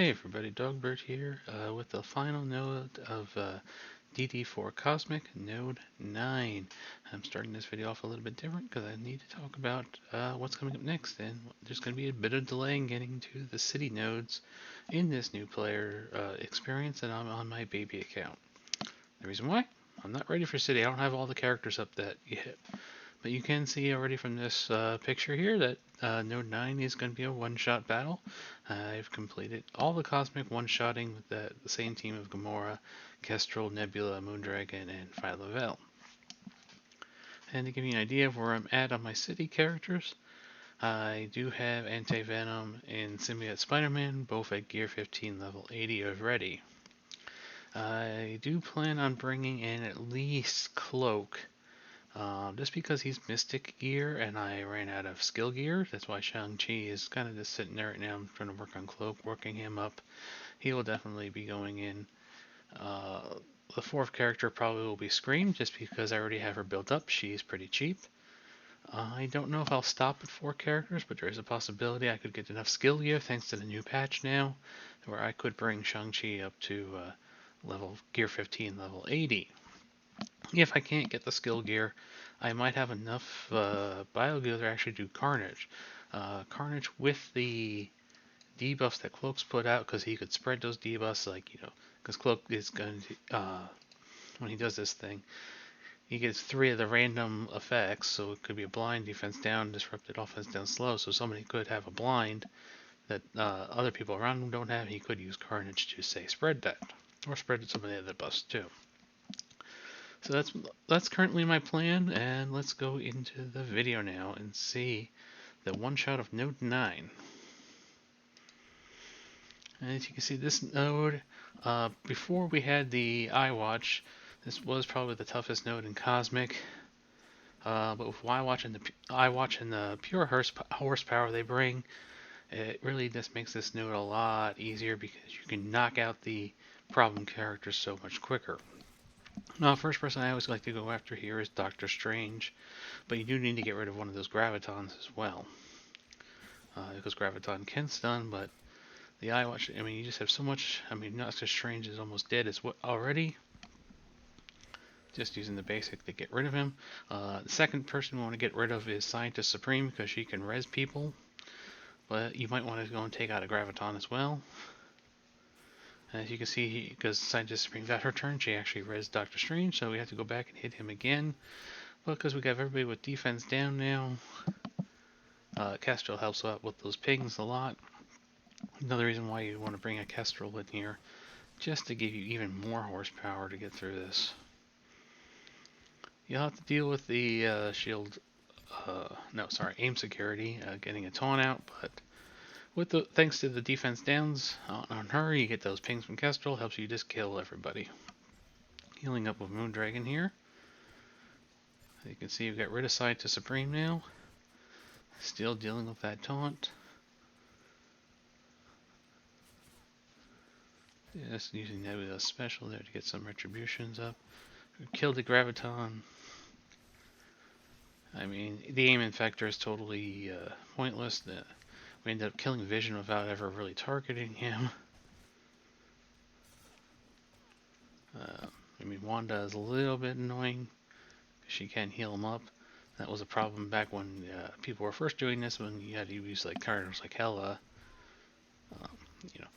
Hey everybody, Dogbird here with the final node of DD4 Cosmic Node 9. I'm starting this video off a little bit different because I need to talk about what's coming up next, and there's going to be a bit of delay in getting to the city nodes in this new player experience, and I'm on my baby account. The reason why? I'm not ready for city. I don't have all the characters up that yet. But you can see already from this picture here that Node 9 is going to be a one-shot battle. I've completed all the cosmic one-shotting with the same team of Gamora, Kestrel, Nebula, Moondragon, and Phyla-Vell. And to give you an idea of where I'm at on my city characters, I do have Anti-Venom and Symbiote Spider-Man, both at Gear 15 level 80 already. I do plan on bringing in at least Cloak, just because he's Mystic Gear and I ran out of Skill Gear. That's why Shang-Chi is kind of just sitting there right now. I'm trying to work on Cloak, working him up. He will definitely be going in. The fourth character probably will be Scream, just because I already have her built up. She's pretty cheap. I don't know if I'll stop at 4 characters, but there is a possibility I could get enough Skill Gear thanks to the new patch now, where I could bring Shang-Chi up to Gear 15 level 80. If I can't get the Skill Gear, I might have enough Biogear to actually do Carnage. Carnage with the debuffs that Cloak's put out, because he could spread those debuffs, because Cloak is going to, when he does this thing, he gets 3 of the random effects, so it could be a blind, defense down, disrupted, offense down, slow, so somebody could have a blind that other people around him don't have. He could use Carnage to, say, spread that, or spread some of the other buffs too. So that's currently my plan, and let's go into the video now and see the one shot of node 9. And as you can see, this node, before we had the iWatch, this was probably the toughest node in Cosmic. But with iWatch and the pure horsepower they bring, it really just makes this node a lot easier because you can knock out the problem characters so much quicker. Now, first person I always like to go after here is Doctor Strange, but you do need to get rid of one of those Gravitons as well. Because Graviton can stun, but the iWatch, I mean, you just have so much. I mean, Doctor Strange is almost dead as what already. Just using the basic to get rid of him. The second person we want to get rid of is Scientist Supreme, because she can res people. But you might want to go and take out a Graviton as well. As you can see, because Scientist Supreme got her turn, she actually res Doctor Strange, so we have to go back and hit him again. But because we got everybody with defense down now, Kestrel helps out with those pings a lot. Another reason why you want to bring a Kestrel in here, just to give you even more horsepower to get through this. You'll have to deal with the aim security, getting a taunt out, but thanks to the defense downs on her, you get those pings from Kestrel, helps you just kill everybody. Healing up with Moondragon here. You can see you've got rid of Scientist Supreme now. Still dealing with that taunt. Just using Nebula special there to get some retributions up. We killed the Graviton. I mean, the aim infector is totally pointless. We ended up killing Vision without ever really targeting him. I mean, Wanda is a little bit annoying. She can heal him up. That was a problem back when people were first doing this, when you had to use like characters like Hela.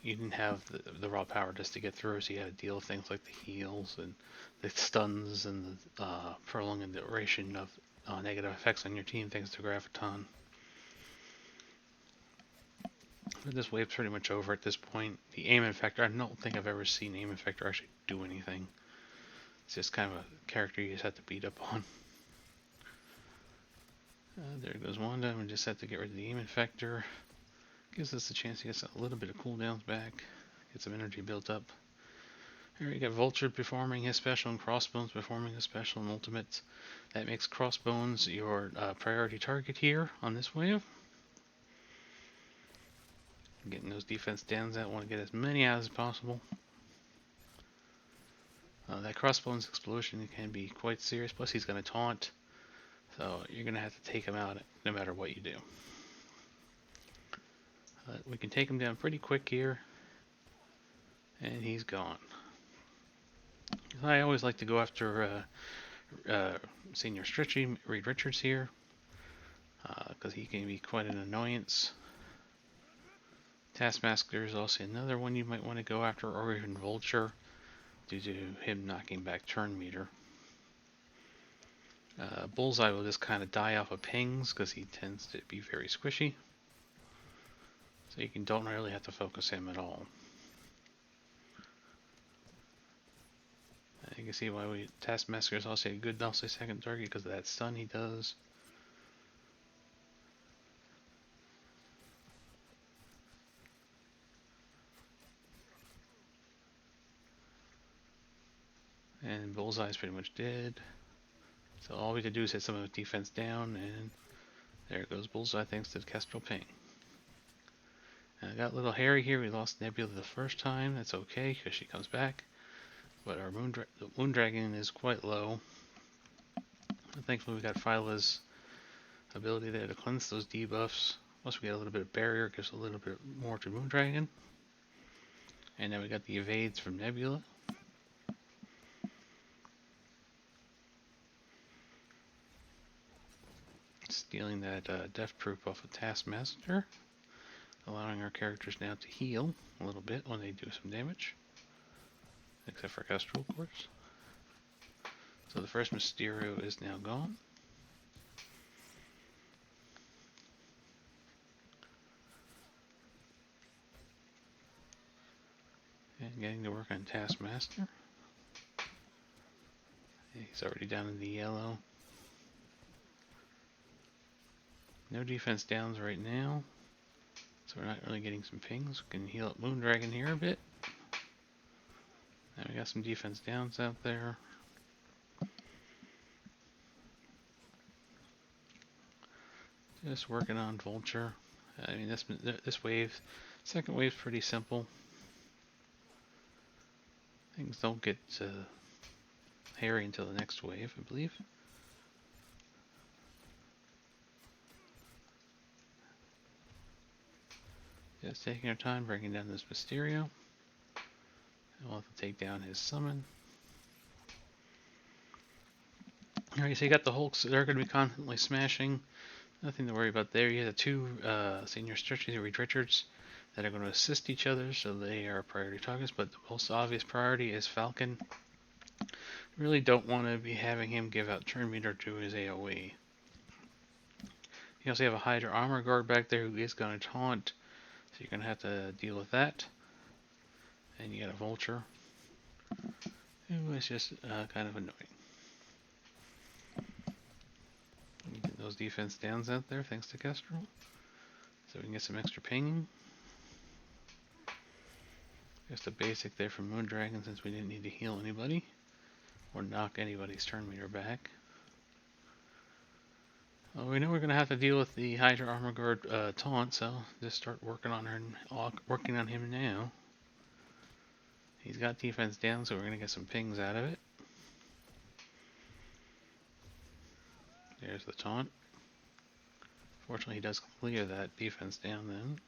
You didn't have the raw power just to get through, so you had to deal with things like the heals and the stuns and the prolonging the duration of negative effects on your team thanks to Graviton. But this wave's pretty much over at this point. The aim infector, I don't think I've ever seen aim infector actually do anything. It's just kind of a character you just have to beat up on. There goes Wanda. We just have to get rid of the aim infector. Gives us a chance to get a little bit of cooldowns back. Get some energy built up. Here we got Vulture performing his special and Crossbones performing his special and ultimates. That makes Crossbones your priority target here on this wave. Getting those defense downs out. Want to get as many out as possible. That Crossbones explosion can be quite serious. Plus he's going to taunt. So you're going to have to take him out no matter what you do. We can take him down pretty quick here. And he's gone. I always like to go after Senior Stretchy, Reed Richards here, because he can be quite an annoyance. Taskmaster is also another one you might want to go after, or even Vulture, due to him knocking back turn meter. Bullseye will just kind of die off of pings because he tends to be very squishy. So you don't really have to focus him at all. You can see why Taskmaster is also a good second target because of that stun he does. And Bullseye's pretty much dead. So all we can do is hit some of the defense down, and there goes Bullseye thanks to the Kestrel ping. I got a little hairy here. We lost Nebula the first time. That's okay because she comes back. But our Moon Dragon is quite low. Thankfully we got Phyla's ability there to cleanse those debuffs. Plus we get a little bit of barrier, gives a little bit more to Moon Dragon. And then we got the evades from Nebula. Stealing that Death Proof off of Taskmaster. Allowing our characters now to heal a little bit when they do some damage. Except for Kestrel, of course. So the first Mysterio is now gone. And getting to work on Taskmaster. He's already down in the yellow. No defense downs right now. So we're not really getting some pings. We can heal up Moon Dragon here a bit. And we got some defense downs out there. Just working on Vulture. I mean, this wave, second wave's pretty simple. Things don't get hairy until the next wave, I believe. Just taking our time, breaking down this Mysterio. And we'll have to take down his summon. Alright, so you got the Hulks. They're going to be constantly smashing. Nothing to worry about there. You have the two Senior Stretchies and Reed Richards that are going to assist each other, so they are priority targets. But the most obvious priority is Falcon. Really don't want to be having him give out turn meter to his AoE. You also have a Hydra armor guard back there who is going to taunt, so you're going to have to deal with that. And you got a Vulture who is just kind of annoying. You get those defense downs out there thanks to Kestrel, so we can get some extra pinging. Just a basic there from Moon Dragon since we didn't need to heal anybody or knock anybody's turn meter back. Well, we know we're going to have to deal with the Hydra armor guard taunt, so just start working on him now. He's got defense down, so we're going to get some pings out of it. There's the taunt. Fortunately, he does clear that defense down then.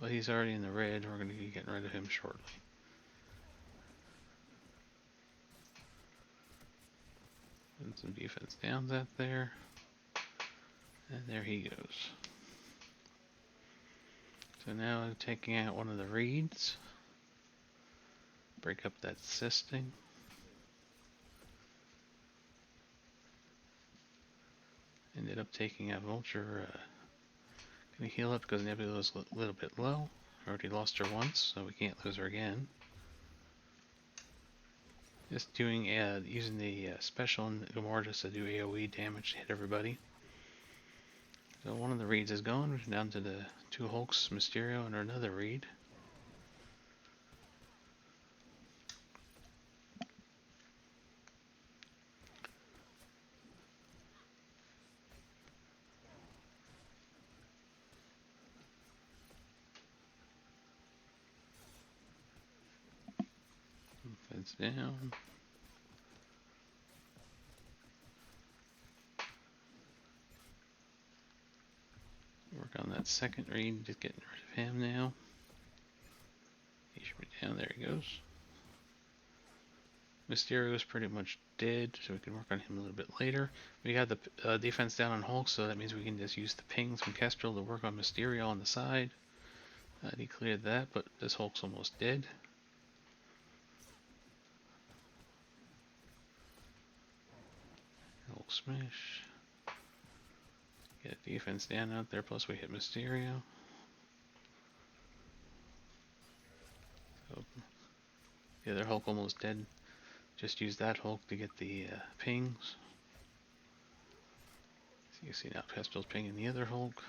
But he's already in the red. We're going to be getting rid of him shortly. And some defense downs out there. And there he goes. So now I'm taking out one of the reeds. Break up that cysting. Ended up taking out Vulture. Gonna heal up because Nebula was a little bit low. Already lost her once, so we can't lose her again. Just doing using the special in Gamora just to do AoE damage to hit everybody. So one of the reeds is gone. We're down to the two Hulks, Mysterio, and another reed. Fence down. Work on that second reed, just getting rid of him now. And there he goes. Mysterio is pretty much dead, so we can work on him a little bit later. We got the defense down on Hulk, so that means we can just use the pings from Kestrel to work on Mysterio on the side. He cleared that, but this Hulk's almost dead. Hulk smash. Get defense down out there, plus we hit Mysterio. So, the other Hulk almost dead. Just use that Hulk to get the pings. So you see now Kestrel's pinging the other Hulk.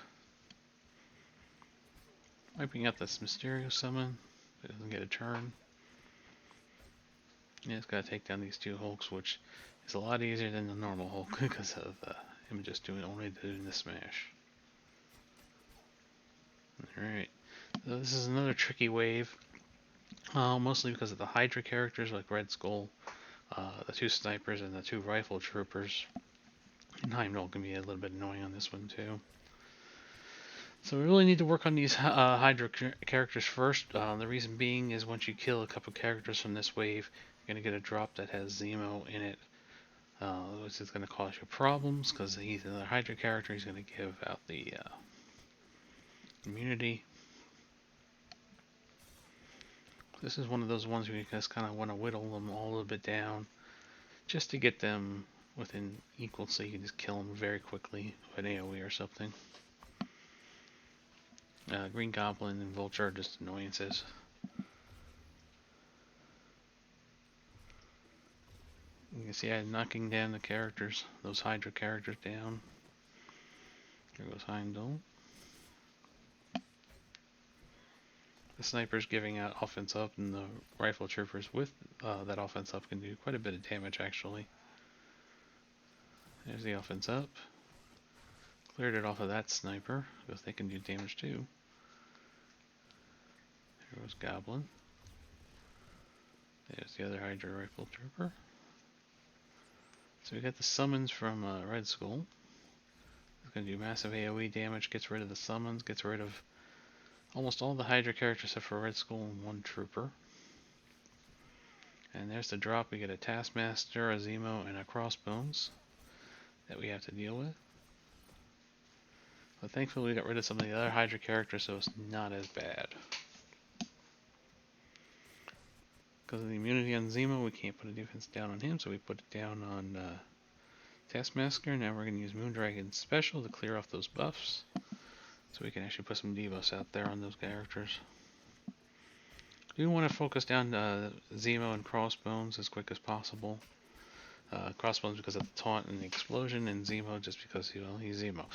Wiping out this Mysterio summon. It doesn't get a turn. Yeah, it's got to take down these two Hulks, which is a lot easier than the normal Hulk because of him just only doing the smash. Alright, so this is another tricky wave. Mostly because of the Hydra characters like Red Skull, the two snipers, and the two rifle troopers. And Heimdall can be a little bit annoying on this one too. So we really need to work on these Hydra characters first. The reason being is once you kill a couple characters from this wave, you're going to get a drop that has Zemo in it, which is going to cause you problems because he's another Hydra character. He's going to give out the immunity. This is one of those ones where you just kind of want to whittle them all a little bit down just to get them within equal so you can just kill them very quickly with an AoE or something. Green Goblin and Vulture are just annoyances. You can see I'm knocking down the characters, those Hydra characters down. There goes Heimdall. The snipers giving out offense up, and the rifle troopers with that offense up can do quite a bit of damage actually. There's the offense up. Cleared it off of that sniper, because they can do damage too. There goes Goblin. There's the other Hydra rifle trooper. So we got the summons from Red Skull. It's going to do massive AoE damage, gets rid of the summons, gets rid of almost all the Hydra characters except for Red Skull and one trooper. And there's the drop. We get a Taskmaster, a Zemo, and a Crossbones that we have to deal with. But thankfully we got rid of some of the other Hydra characters, so it's not as bad. Because of the immunity on Zemo, we can't put a defense down on him, so we put it down on Taskmaster. Now we're going to use Moondragon's special to clear off those buffs, so we can actually put some debuffs out there on those characters. We want to focus down Zemo and Crossbones as quick as possible. Crossbones because of the taunt and the explosion, and Zemo just because he's Zemo.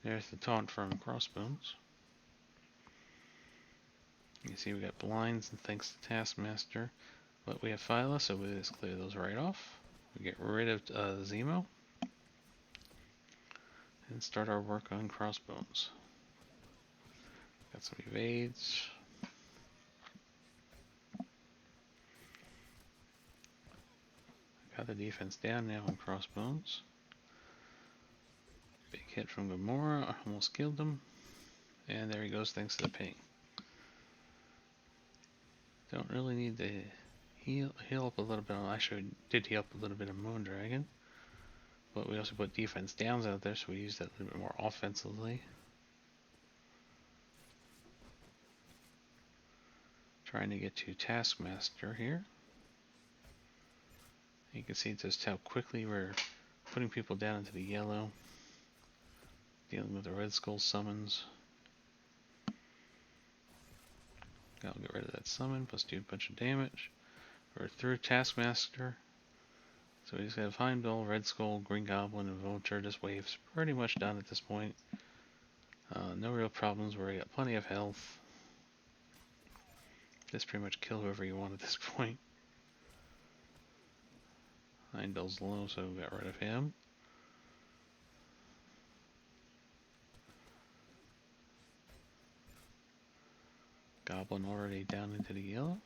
There's the taunt from Crossbones. You see we got blinds and thanks to Taskmaster, but we have Phyla, so we just clear those right off. We get rid of Zemo and start our work on Crossbones. Got some evades. Got the defense down now on Crossbones. Big hit from Gamora, almost killed him. And there he goes thanks to the ping. Don't really need to heal up a little bit. Actually, we did heal up a little bit of Moondragon. But we also put defense downs out there, so we use that a little bit more offensively. Trying to get to Taskmaster here. You can see just how quickly we're putting people down into the yellow. Dealing with the Red Skull summons. I'll get rid of that summon, plus do a bunch of damage. We're through Taskmaster. So we just have Heimdall, Red Skull, Green Goblin, and Vulture. This wave's pretty much done at this point. No real problems, we got plenty of health. Just pretty much kill whoever you want at this point. Heimdall's low, so we got rid of him. Goblin already down into the yellow.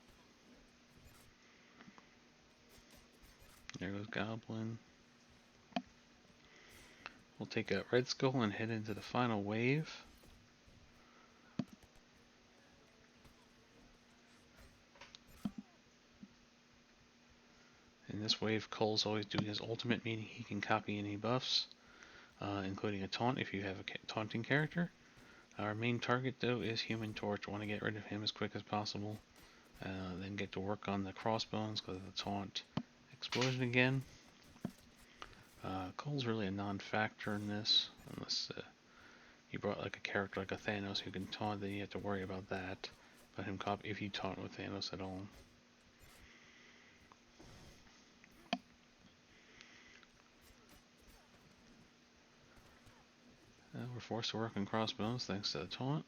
There goes Goblin. We'll take out Red Skull and head into the final wave. In this wave, Cole's always doing his ultimate, meaning he can copy any buffs, including a taunt if you have a taunting character. Our main target, though, is Human Torch. Want to get rid of him as quick as possible. Then get to work on the crossbones because of the taunt explosion again. Cole's really a non-factor in this, unless you brought like a character like a Thanos who can taunt, then you have to worry about that. But him copy if you taunt with Thanos at all. We're forced to work on crossbones thanks to the taunt.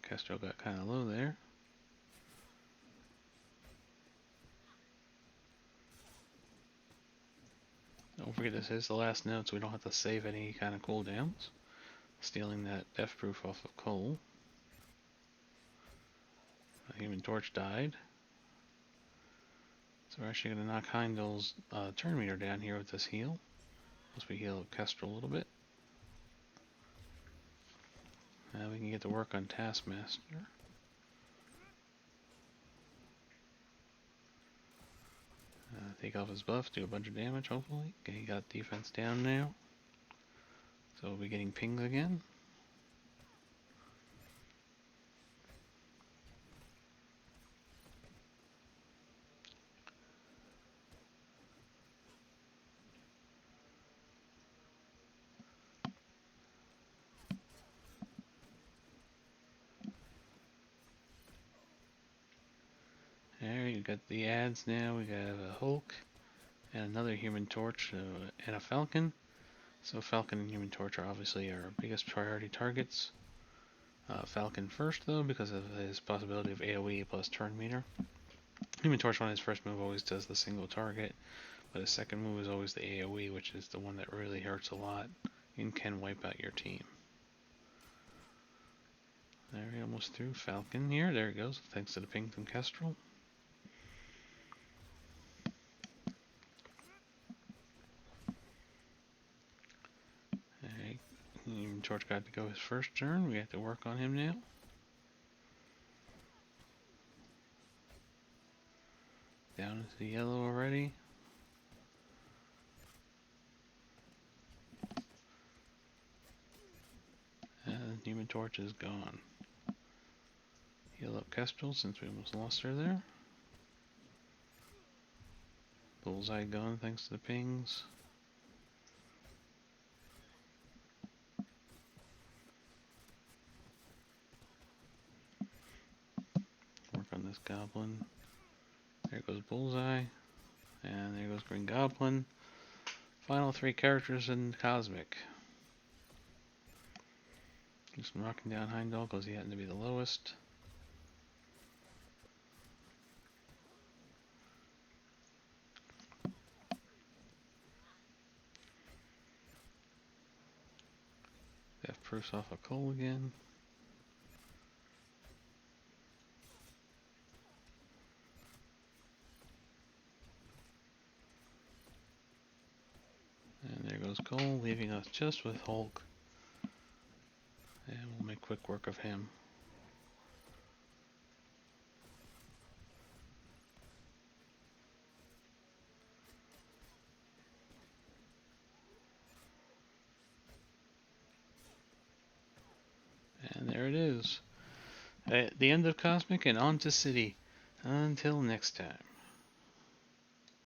Kestrel got kind of low there. Don't forget this is the last node, so we don't have to save any kind of cooldowns. Stealing that death proof off of Cole. Human Torch died. So we're actually going to knock Heimdall's turn meter down here with this heal. Once we heal Kestrel a little bit. Now we can get to work on Taskmaster. Take off his buff, do a bunch of damage hopefully. Okay, he got defense down now. So we'll be getting pings again. There, you got the ads now. We got a Hulk and another Human Torch and a Falcon. So Falcon and Human Torch are obviously our biggest priority targets. Falcon first though, because of his possibility of AoE plus turn meter. Human Torch on his first move always does the single target, but his second move is always the AoE, which is the one that really hurts a lot and can wipe out your team. There, we almost through Falcon here. There it goes, thanks to the ping from Kestrel. Human Torch got to go his first turn. We have to work on him now. Down into the yellow already. And Human Torch is gone. Heal up Kestrel since we almost lost her there. Bullseye gone thanks to the pings. Work on this Goblin. There goes Bullseye. And there goes Green Goblin. Final three characters in Cosmic. Just knocking down Heimdall because he happened to be the lowest. Death proofs off of Cole again. And there goes Cole, leaving us just with Hulk. And we'll make quick work of him. And there it is. At the end of Cosmic and on to City. Until next time.